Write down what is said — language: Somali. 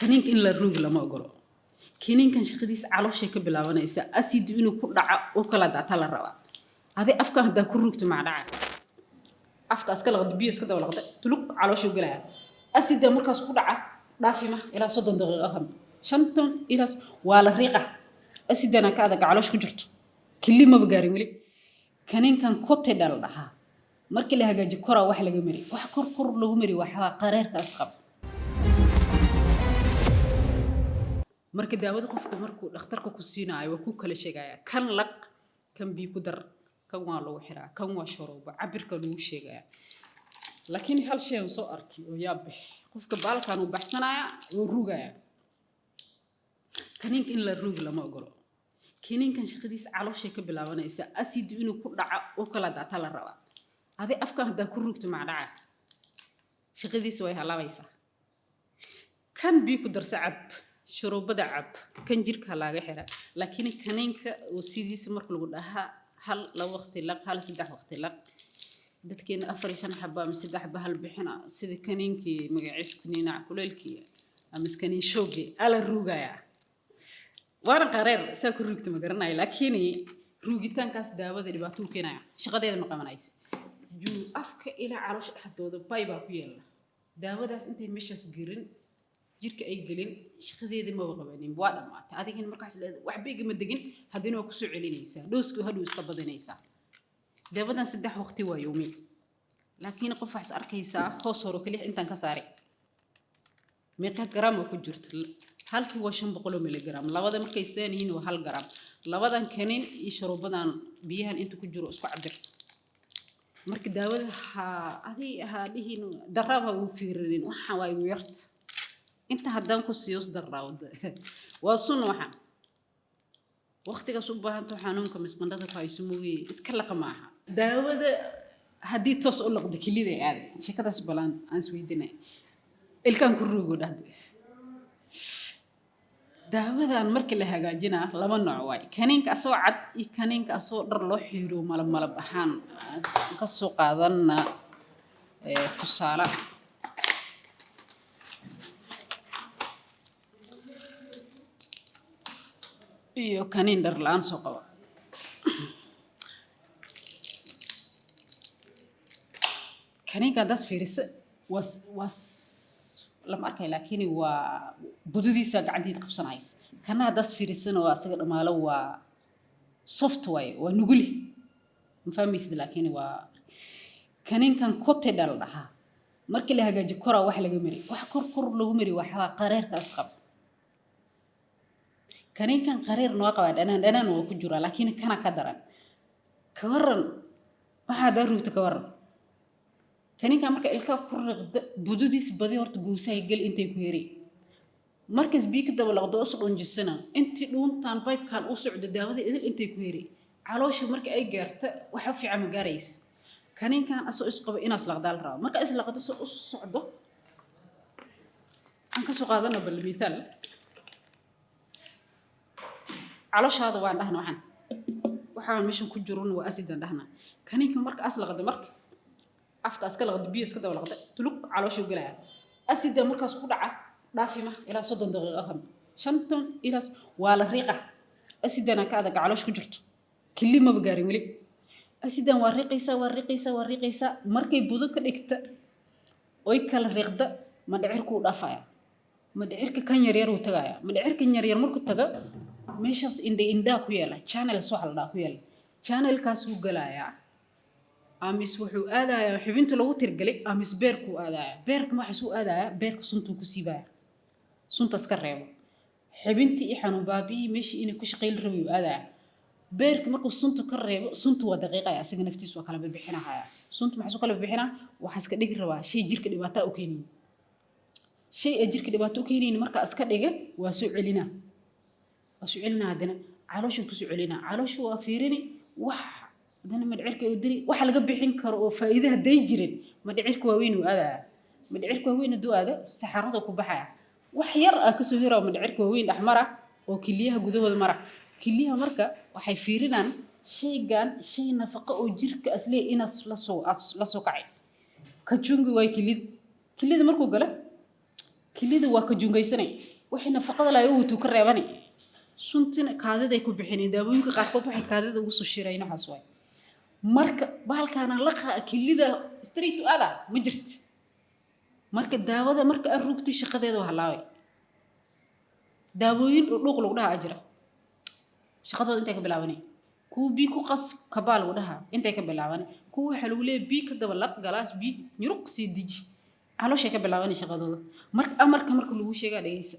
كنينك إن لا روج لما أقوله كنين كان شخديس على شيء كبلا وانا إسا أسيد إنه كل دعاء وكلا دعاء تلا الروا هذه أفكار ده كروكت مع دعاء أفكار أسكال غد بيس كده ولا غد تلوك على شو قلها أسيد ده مركز كل دعاء دافمة إلى صدق دقيقة هم شنطن إلى ولا ريقة أسيد أنا كذا على شو جرت كل ما بقاري ولي كنين كان كوت دال دعاء مركي لها جاي كرة واحد لجمري واحد كر لجمري واحد قرار كأسخب marka daawada qofka markuu dhakhtarka ku siinayo waa ku kala sheegaya kan laq kan bi ku dar kan waa lagu xiraa kan waa shorooba cabirka lagu sheegaya laakiin hal shay oo soo arki oo yaab qofka baalkan uu baxsanaya oo rugaya kaniinka in la rug lama ogolo kaniinkan shaqadiis calooshay ka bilaabanaysa acid inuu ku dhaco oo kala daata la rabaa hadi afkan hada ku rugto ma dhaca shaqadiis way halaabaysaa kan bi ku dar sacab شروبة عب كان جيرك هلاقي حرا لكن كنينك وسيدي سمرك لو ده هل لو وقت لق هل سدح وقت لق دتكين أفريشان حبة مسدح حبة هل بحنا سيد كنينكي مقعش كنينا كلالكي أمسكني شوقي على الرجايا وانا قرر ساكر رجت مقرنا لكني رجتان كاس داوة اللي باتو كنا شغادي هذا مقام نايس جو أفك إلى عروش حتى ده بايبا كيلا داوة داس أنت مش سجرين jirka ay galin shaqadeeda ma waqabanin waa dhamaatay adigina markaas wax beeg ma degin hadina waa ku soo celinaysaa dooska haduu iska badanaysaa dabadan saddex waqti waa yoomi laakiin qof wax arkaysa hoos horo kaliya intan ka saari meeqa gram ku jirto halkii waa 500 mg labada markay saaniin waa 1 gram labadan kanin iyo sharuubadan biyahan inta ku jiro isku cabir marka daawada ha dhihin daraba uu fiirin waxa way weert انت هدان كسيوس دراود وصون وحن وقتك صبح انتو حانونك مسقندة فايسموي اسكالك معها داود هدي توس اقول لك دكلي دي عاد شكدا سبلان ان سويدنا الكان كروغو دهد داود ان markii la hagaajina laba nooc way kaniinka asoo cad iyo kaniinka asoo dhar loo xiiro malab ahaan ka soo qaadana tusaale iyo kaniin dhar laan soo qaba kaniinka das fiiris was lama arkay laakiin waa bududiisa gacantiisa qabsanays kana das fiirisana waa asaga dhamaalo waa software waa nuguli ma fahmaysid laakiin waa kaniinkan kote dal dhaha markii la hagaajiyo kora wax laga mari wax kor lagu mari waxa qareerka asqab كان قرير نواقع أنا وكجورا لكن كان كدرا كورن ما حدا روت كورن كان مركز إلكا كورن بدوديس بدي ورت جوساي قل أنت يكويري مركز بيك ده ولا قدوس الأنجسنا أنت لون تان بايب كان أوسع الدعوة إذا أنت يكويري على شو مركز أي جرت وحب في عم جاريس كان أسوء إسقى إناس لقدال را مركز لقد أسوء الصعدة أنك سوق هذا بالمثال علاش هذا وان دهنا waxan waxaan meeshan ku jirun waa asidan dahna kaniinka marka aslaqada marka afka aska laqad biyo iska daba laqad tuluk calooshu galaya asida markaas ku dhaca dhaafima ila 30 daqiiqo aham shantan ila wala riiqa asidana ka adag caloosh ku jirto kilima bagaarin wali asidan waa riiqaysa markay budo ka dhigta oy kala riiqda ma dhicirku dhaafaya ma dhicirka kan yar uu tagaya ma dhicirka yar markuu taga meeshas inda ku yeela channel soo halda ku yeela channel kaas uu galaya amis wuxuu aadaya xubinta lagu tirgalay amis beerku aadaya beerka waxa soo aadaya beerka suntu ku siibaya sunta iska reebo xubintii i xanuun baabi meeshii inay ku shaqeeyl rabiyo aadaya beerka markuu sunta ka reebo suntu waa daqiiqaya asiga naftiisu waa kala bixinaya suntu maxaa soo kala bixina waxa iska dhigi rabaa shay jirka dhibaato u keenin shay jirka dhibaato u keenin marka iska dhiga waa soo celina وسؤالنا هذا علاش كسؤالنا علاش وافيرني وح هذا مدعيرك يدري وح لقى بحين كرو فإذا هديجرين مدعيرك وين وهذا مدعيرك وين الدو هذا السحرات وكبحة وحير كسهرة مدعيرك وين أحمرة وكليها جذوه المرة كليها مركة وحيفيرنا شيء كان شيء نفقة وجرك أصلي إنس لسو كعي كتشونج واي كليد مركو قلا كليده waa ka jungaysanay wixii nafaqada la ayuu tuu ka reebanay suntina kaadida ay ku bixinay daawooyinka qaar kood waxay kaadida ugu soo shirayna waxaas way marka bahalkaana la kilida street u ada ma jirto marka daawada marka aan rugti shaqadeeda waa halaaway daawooyin dhuuq lagu dhaha jira shaqadooda intay ka bilaabanay ku bi ku qas kabaal lagu dhaha intay ka bilaabanay ku waxa lagu leeyahay bi ka daba lab galaas bi yuruq si diji calooshay ka bilaabanay shaqadooda marka amarka lagu sheega dhageysa